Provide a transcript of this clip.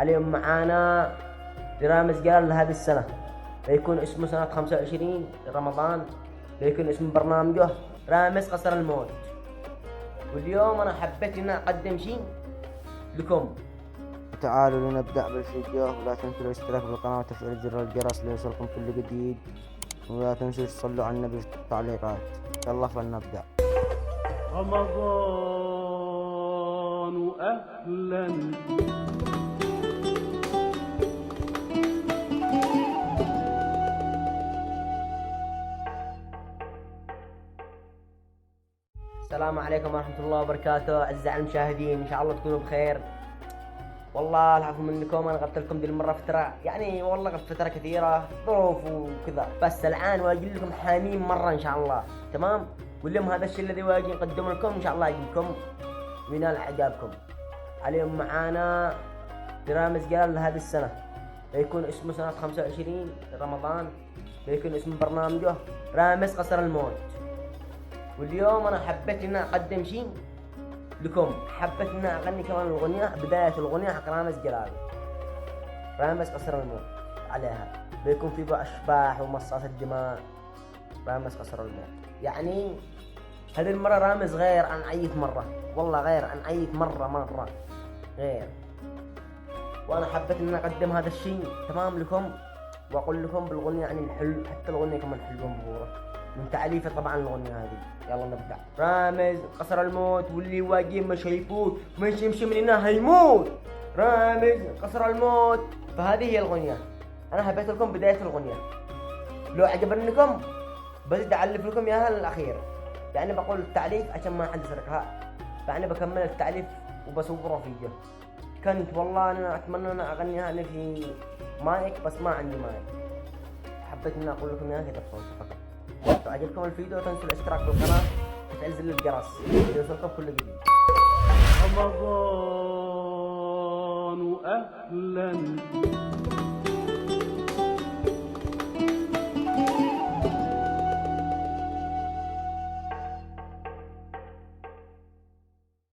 اليوم معانا رامز قال هذه السنة بيكون اسمه سنة 25 رمضان، بيكون اسم برنامجه رامز قصر الموت. واليوم أنا حبيت إن أقدم شيء لكم. تعالوا لنبدأ بالفيديو، ولا تنسوا الاشتراك بالقناة وتفعيل زر الجرس ليوصلكم كل جديد، ولا تنسوا تصلوا على النبي في التعليقات. يلا فلنبدأ. رمضان أهلا السلام عليكم ورحمة الله وبركاته أعزائي المشاهدين، إن شاء الله تكونوا بخير. والله العفو منكم، أنا غبت لكم دي المرة فترة، يعني والله غبت فترة كثيرة ظروف وكذا، بس الآن واجي لكم حامين مرة إن شاء الله. تمام؟ واليوم هذا الشيء الذي واجي نقدمه لكم إن شاء الله يجيكم وينال إعجابكم. اليوم معانا رامز قال هذه السنة بيكون اسمه سنة 25 رمضان، بيكون اسم برنامجه رامز قصر الموت. واليوم أنا حبيت إن أقدم شيء لكم، حبيت إن أغني كمان الأغنية، بداية الأغنية حق رامز جلال، رامز قصر الموت. عليها بيكون في بقى أشباح ومصاصة دماء. رامز قصر الموت يعني هذه المرة رامز غير عن أي مرة، والله غير عن أي مرة غير. وأنا حبيت إن أقدم هذا الشيء تمام لكم، وأقول لكم بالأغنية يعني الحلو، حتى الأغنية كمان حلوة مبهورة من تأليفه طبعا الأغنية هذه. يلا نبدأ. رامز قصر الموت واللي واجي مش هيفوت، مش يمشي من هنا هيموت. رامز قصر الموت. فهذه هي الأغنية، أنا حبيت لكم بداية الأغنية. لو عجبنكم بزيد أعلف لكم إياها للأخير، يعني بقول التعليف عشان ما حد يسرقها، يعني بكمل التعليف وبصوره فيديو. كنت والله أنا أتمنى أن أغنيها أنا في مايك، بس ما عندي مايك، حبيت إن أقول لكم إياها كذا بصوت فقط. لو عجبكم الفيديو تنسوا الاشتراك بالقناة وتفعيل زر الجرس ليوصلكم كل جديد. رمضان أهلا